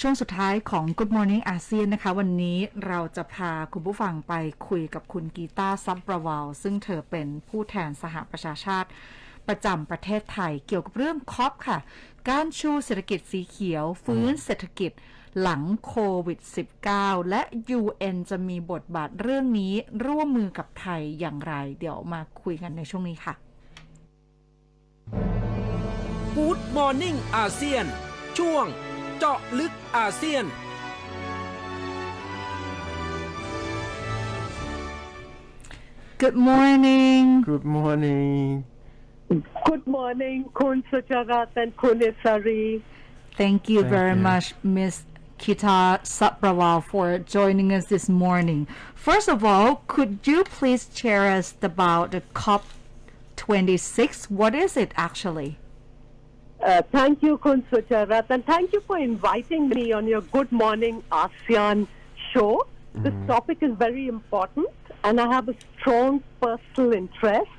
ช่วงสุดท้ายของ Good Morning อาเซียนนะคะวันนี้เราจะพาคุณผู้ฟังไปคุยกับคุณกีตาร์ซับประวาลซึ่งเธอเป็นผู้แทนสหประชาชาติประจำประเทศไทยเกี่ยวกับเรื่องคอปค่ะการชูเศรษฐกิจสีเขียวฟื้นเศรษฐกิจหลังโควิด -19 และ UN จะมีบทบาทเรื่องนี้ร่วมมือกับไทยอย่างไรเดี๋ยวมาคุยกันในช่วงนี้ค่ะ Good Morning อาเซียนช่วงเจาะลึกอาเซียน Good morning Good morning Good morning คุณสุจรัตน์ and คุณอิสรี Thank you very much Miss Kita Saprawal for joining us this morning. First of all, could you please share us about the COP26? What is it actually? Thank you คุณสุจรัตน์ and thank you for inviting me on your Good Morning ASEAN show. This topic is very important and I have a strong personal interest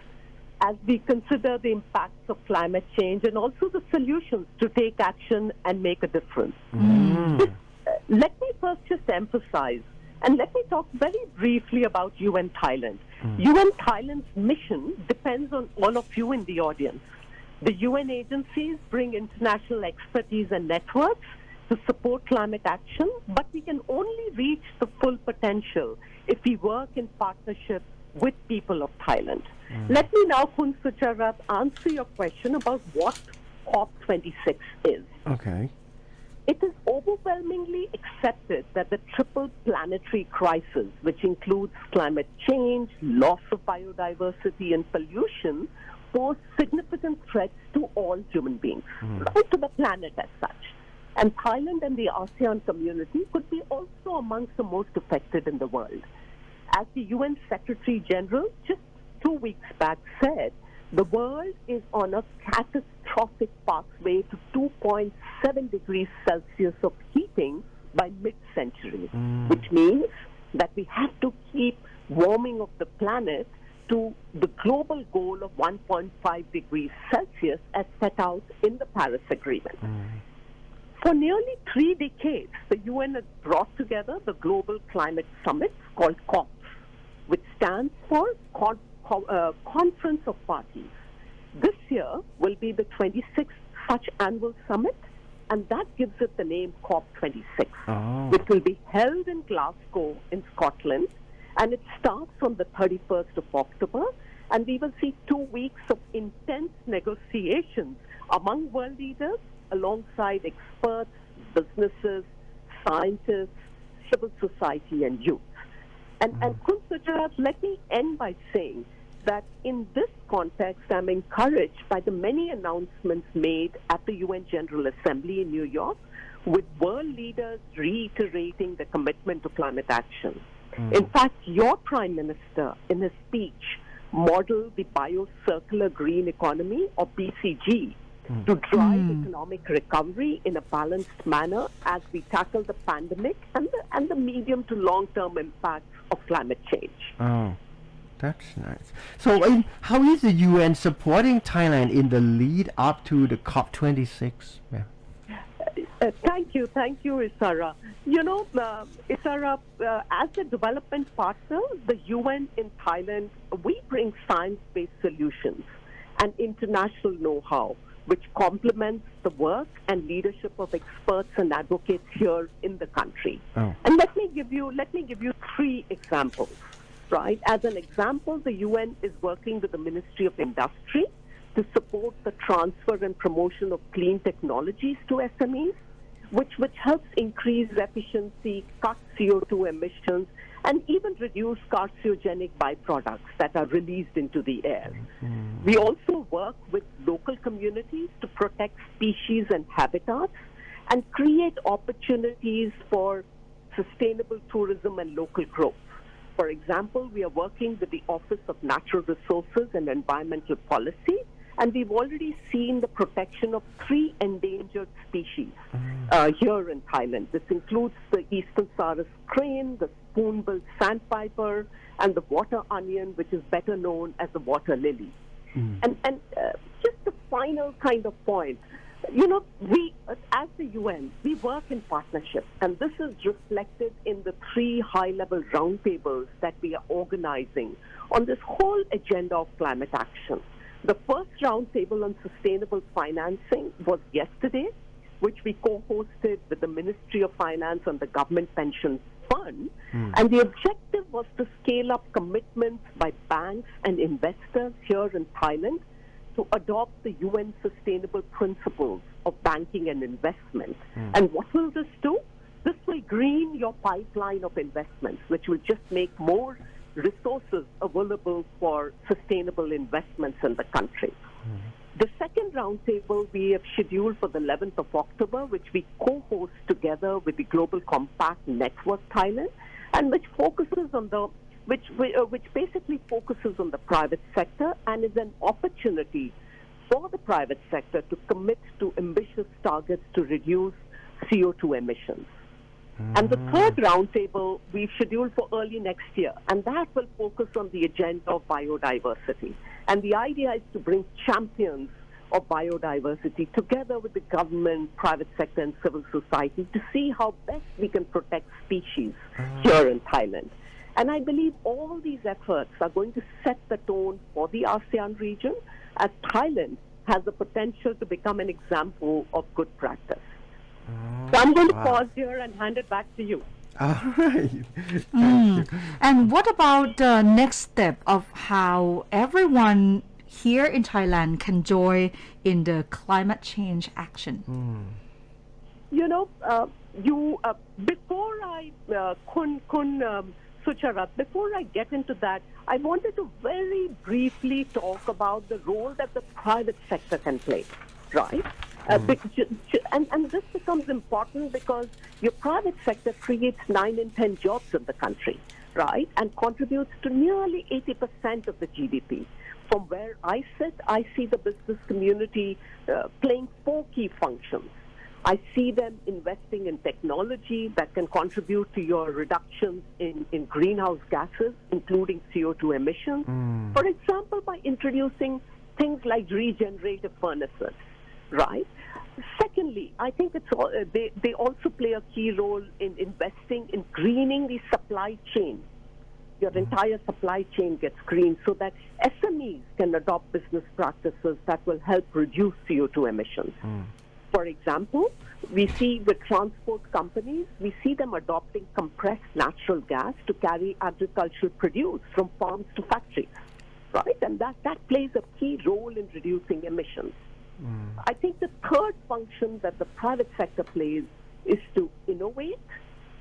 as we consider the impacts of climate change and also the solutions to take action and make a difference. Let me first just emphasize, and let me talk very briefly about UN Thailand. UN Thailand's mission depends on all of you in the audience. The UN agencies bring international expertise and networks to support climate action, but we can only reach the full potential if we work in partnership with people of Thailand. Let me now, Khun Sucharat, answer your question about what COP26 is. Okay. It is overwhelmingly accepted that the triple planetary crisis, which includes climate change, loss of biodiversity, and pollution, pose significant threats to all human beings, right to the planet as such. And Thailand and the ASEAN community could be also amongst the most affected in the world. As the UN Secretary General just 2 weeks back said, the world is on a catastrophic pathway to 2.7 degrees Celsius of heating by mid-century, which means that we have to keep warming of the planet to the global goal of 1.5 degrees Celsius as set out in the Paris Agreement. For nearly 3 decades, the UN has brought together the Global Climate Summit called COP, which stands for Conference of Parties. This year will be the 26th such annual summit, and that gives it the name COP26, which will be held in Glasgow in Scotland, and it starts on the 31st of October, and we will see 2 weeks of intense negotiations among world leaders alongside experts, businesses, scientists, civil society, and youth. And Khun Sucharat, let me end by saying that in this context, I'm encouraged by the many announcements made at the UN General Assembly in New York, with world leaders reiterating the commitment to climate action. In fact, your Prime Minister, in his speech, modeled the Bio-Circular Green Economy, or BCG, to drive economic recovery in a balanced manner as we tackle the pandemic and the medium to long-term impacts of climate change. Oh, that's nice. So, how is the UN supporting Thailand in the lead up to the COP26? Yeah. Thank you, Isara. You know, Isara, as a development partner, the UN in Thailand, we bring science-based solutions and international know-how, which complements the work and leadership of experts and advocates here in the country. And let me give you 3 examples, right? As an example, the UN is working with the Ministry of Industry to support the transfer and promotion of clean technologies to SMEs, which helps increase efficiency, cut CO2 emissions, and even reduce carcinogenic byproducts that are released into the air. We also work with local communities to protect species and habitats and create opportunities for sustainable tourism and local growth. For example, we are working with the Office of Natural Resources and Environmental Policy, and we've already seen the protection of 3 endangered species here in Thailand. This includes the eastern Saris crane, the spoon-billed sandpiper, and the water onion, which is better known as the water lily. And just a final kind of point, You know, we, as the UN, we work in partnership, and this is reflected in the 3 high-level roundtables that we are organizing on this whole agenda of climate action. The first roundtable on sustainable financing was yesterday, which we co-hosted with the Ministry of Finance and the Government Pension Fund. And the objective was to scale up commitments by banks and investors here in Thailand to adopt the UN sustainable principles of banking and investment. And what will this do? This will green your pipeline of investments, which will just make more resources available for sustainable investments in the country. The second roundtable we have scheduled for the 11th of October, which we co-host together with the Global Compact Network Thailand, and which focuses on the which basically focuses on the private sector and is an opportunity for the private sector to commit to ambitious targets to reduce CO2 emissions. And the third roundtable we've scheduled for early next year, and that will focus on the agenda of biodiversity. And the idea is to bring champions of biodiversity together with the government, private sector, and civil society to see how best we can protect species here in Thailand. And I believe all these efforts are going to set the tone for the ASEAN region, as Thailand has the potential to become an example of good practice. So I'm going to pause here and hand it back to you. All right. Thank you. And what about the next step of how everyone here in Thailand can join in the climate change action? You know, before I, Sucharat, before I get into that, I wanted to very briefly talk about the role that the private sector can play, right? And this becomes important because your private sector creates 9 in 10 jobs in the country, right? And contributes to nearly 80% of the GDP. From where I sit, I see the business community playing 4 key functions. I see them investing in technology that can contribute to your reductions in greenhouse gases, including CO2 emissions. For example, by introducing things like regenerative furnaces, right? Secondly, I think they also play a key role in investing in greening the supply chain. Your entire supply chain gets green so that SMEs can adopt business practices that will help reduce CO2 emissions. For example, we see with transport companies, we see them adopting compressed natural gas to carry agricultural produce from farms to factories, right? And that plays a key role in reducing emissions. I think the third function that the private sector plays is to innovate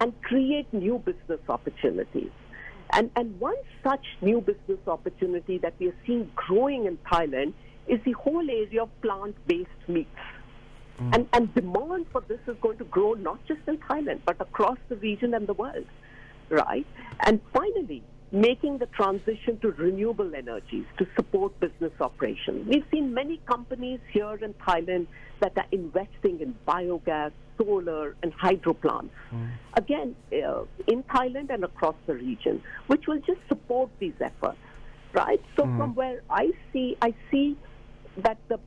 and create new business opportunities. And one such new business opportunity that we are seeing growing in Thailand is the whole area of plant-based meats. And demand for this is going to grow not just in Thailand, but across the region and the world, right? And finally, making the transition to renewable energies to support business operations. We've seen many companies here in Thailand that are investing in biogas, solar, and hydro plants. Again, in Thailand and across the region, which will just support these efforts, right? So from where I see that the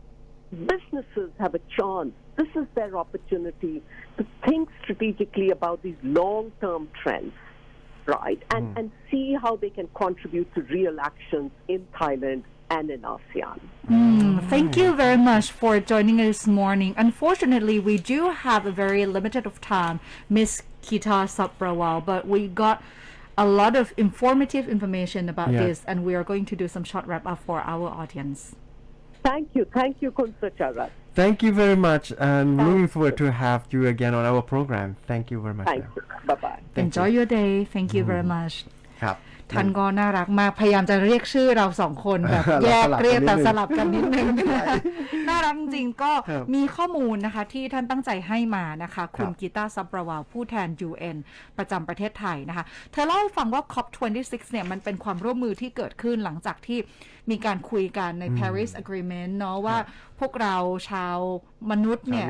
businesses have a chance. This is their opportunity to think strategically about these long-term trends, right? And see how they can contribute to real actions in Thailand and in ASEAN. Thank you very much for joining us this morning. Unfortunately, we do have a very limited of time, Miss Kita Saprawal, but we got a lot of informative information about this, and we are going to do some short wrap-up for our audience. Thank you, Khun Sucharat. Thank you very much, and looking forward to have you again on our program. Thank you very much. Thank you. Bye-bye. Enjoy your day. Thank you very much. ครับ ท่านก็น่ารักมากพยายามจะเรียกชื่อเราสองคนแบบแยกเรียกแต่สลับกันนิดนึงน่ารักจริงก็มีข้อมูลนะคะที่ท่านตั้งใจให้มานะคะคุณกีตาร์ซับประวาลผู้แทน UN ประจำประเทศไทยนะคะเธอเล่าให้ฟังว่า COP26 เนี่ยมันเป็นความร่วมมือที่เกิดขึ้นหลังจากที่มีการคุยกันใน Paris Agreement เนาะว่าพวกเราชาวมนุษย์เนี่ย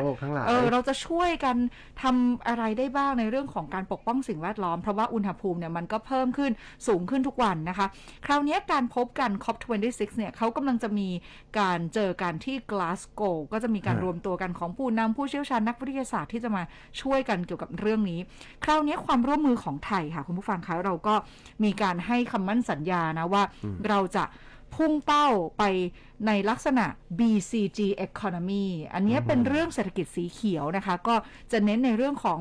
เราจะช่วยกันทำอะไรได้บ้างในเรื่องของการปกป้องสิ่งแวดล้อมเพราะว่าอุณหภูมิเนี่ยมันก็เพิ่มขึ้นสูง ขึ้นทุกวันนะคะคราวนี้การพบกัน COP26 เนี่ยเขากำลังจะมีการเจอกันที่กลาสโกว์ก็จะมีการรวมตัวกันของผู้นำผู้เชี่ยวชาญนักวิทยาศาสตร์ที่จะมาช่วยกันเกี่ยวกับเรื่องนี้คราวนี้ความร่วมมือของไทยค่ะคุณผู้ฟังคะเราก็มีการให้คำมั่นสัญญานะว่าเราจะพุ่งเป้าไปในลักษณะ BCG economy อันนี้เป็นเรื่องเศรษฐกิจสีเขียวนะคะก็จะเน้นในเรื่องของ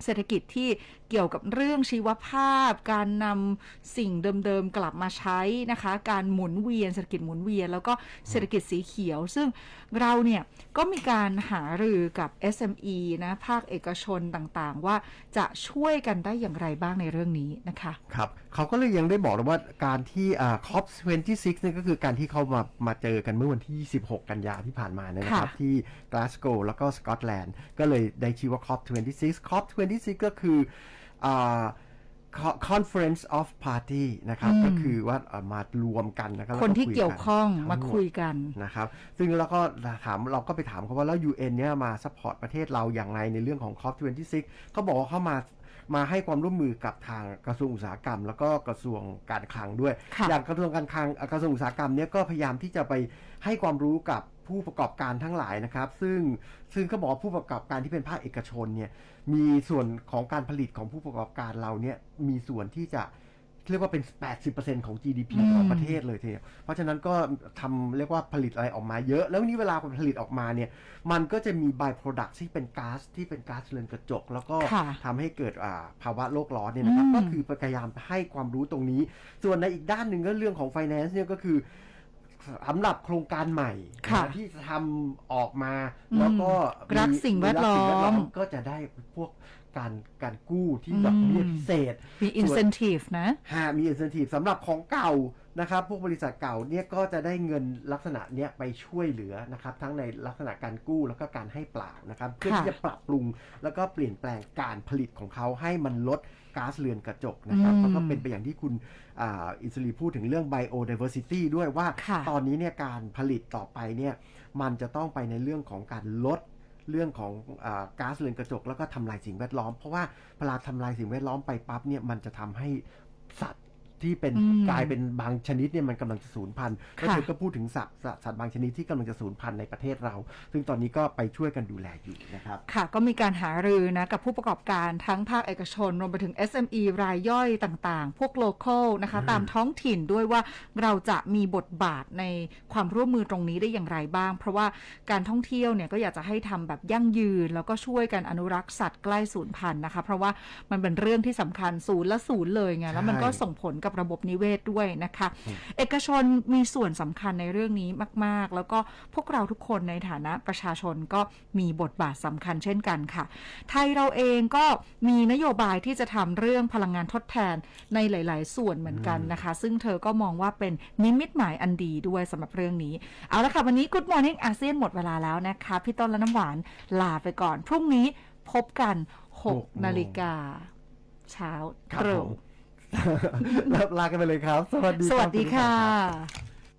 เศรษฐกิจที่เกี่ยวกับเรื่องชีวภาพการนำสิ่งเดิมๆกลับมาใช้นะคะการหมุนเวียนเศรษฐกิจหมุนเวียนแล้วก็เศรษฐกิจสีเขียวซึ่งเราเนี่ยก็มีการหารือกับ SME นะภาคเอกชนต่างๆว่าจะช่วยกันได้อย่างไรบ้างในเรื่องนี้นะคะครับเขาก็เลยยังได้บอกเลยว่าการที่COP26 นี่ก็คือการที่เขามาเจอกันเมื่อวันที่26กันยาที่ผ่านมานะครับที่กลาสโกว์แล้วก็สกอตแลนด์ก็เลยได้ชื่อว่า COP26 ก็คือConference of Party นะครับก็คือว่ามารวมกันนะครับคนที่เกี่ยวข้องมาคุยกันนะครับซึ่งเราก็ไปถามเขาว่าแล้ว UN เนี่ยมาซัพพอร์ตประเทศเราอย่างไรในเรื่องของ COP26 เขาบอกว่าเขามาให้ความร่วมมือกับทางกระทรวงอุตสาหกรรมแล้วก็กระทรวงการคลังด้วยอย่างกระทรวงการคลังกระทรวงอุตสาหกรรมเนี่ยก็พยายามที่จะไปให้ความรู้กับผู้ประกอบการทั้งหลายนะครับซึ่งเขาบอกผู้ประกอบการที่เป็นภาคเอกชนเนี่ยมีส่วนของการผลิตของผู้ประกอบการเราเนี่ยมีส่วนที่จะเรียกว่าเป็น 80% ของ GDP ของประเทศเลยทีเดียวเพราะฉะนั้นก็เรียกว่าผลิตอะไรออกมาเยอะแล้วนี้เวลาผลิตออกมาเนี่ยมันก็จะมี by product ที่เป็นก๊าซเรือนกระจกแล้วก็ทำให้เกิดภาวะโลกร้อนเนี่ยนะครับก็คือพยายามให้ความรู้ตรงนี้ส่วนในอีกด้านหนึ่งก็เรื่องของ finance เนี่ยก็คือสำหรับโครงการใหม่ที่จะทำออกมาแล้วก็รักสิ่งแวดล้อมก็จะได้พวกการกู้ที่ดอกเบี้ยพิเศษมี incentive นะมี incentive สำหรับของเก่านะครับพวกบริษัทเก่าเนี่ยก็จะได้เงินลักษณะเนี้ยไปช่วยเหลือนะครับทั้งในลักษณะการกู้แล้วก็การให้เปล่านะครับเพื่อที่จะปรับปรุงแล้วก็เปลี่ยนแปลงการผลิตของเขาให้มันลดก๊าซเรือนกระจกนะครับแล้วก็เป็นไปอย่างที่คุณอิสรีพูดถึงเรื่อง biodiversity ด้วยว่าตอนนี้เนี่ยการผลิตต่อไปเนี่ยมันจะต้องไปในเรื่องของการลดเรื่องของก๊าซเรือนกระจกแล้วก็ทำลายสิ่งแวดล้อมเพราะว่าเวลาทำลายสิ่งแวดล้อมไปปั๊บเนี่ยมันจะทำให้สัตว์ที่เป็นกลายเป็นบางชนิดเนี่ยมันกำลังจะสูญพันธุ์ก็คือก็พูดถึงสัตว์บางชนิดที่กำลังจะสูญพันธุ์ในประเทศเราซึ่งตอนนี้ก็ไปช่วยกันดูแลอยู่นะครับค่ะก็มีการหารือนะกับผู้ประกอบการทั้งภาคเอกชนรวมไปถึง SME รายย่อยต่างๆพวก local นะคะตามท้องถิ่นด้วยว่าเราจะมีบทบาทในความร่วมมือตรงนี้ได้อย่างไรบ้างเพราะว่าการท่องเที่ยวเนี่ยก็อยากจะให้ทำแบบยั่งยืนแล้วก็ช่วยกันอนุรักษ์สัตว์ใกล้สูญพันธุ์นะคะเพราะว่ามันเป็นเรื่องที่สำคัญศูนย์เลยไงแล้วมันก็ส่งผลกับระบบนิเวศด้วยนะคะเอกชนมีส่วนสำคัญในเรื่องนี้มากๆแล้วก็พวกเราทุกคนในฐานะประชาชนก็มีบทบาทสำคัญเช่นกันค่ะไทยเราเองก็มีนโยบายที่จะทำเรื่องพลังงานทดแทนในหลายๆส่วนเหมือนกันนะคะซึ่งเธอก็มองว่าเป็นนิมิตหมายอันดีด้วยสำหรับเรื่องนี้เอาละค่ะวันนี้ Good Morning อาเซียนหมดเวลาแล้วนะคะพี่ต้นและน้ำหวานลาไปก่อนพรุ่งนี้พบกัน 6 นาฬิกาเช้าตรงลากันไปเลยครับสวัสดีค่ะ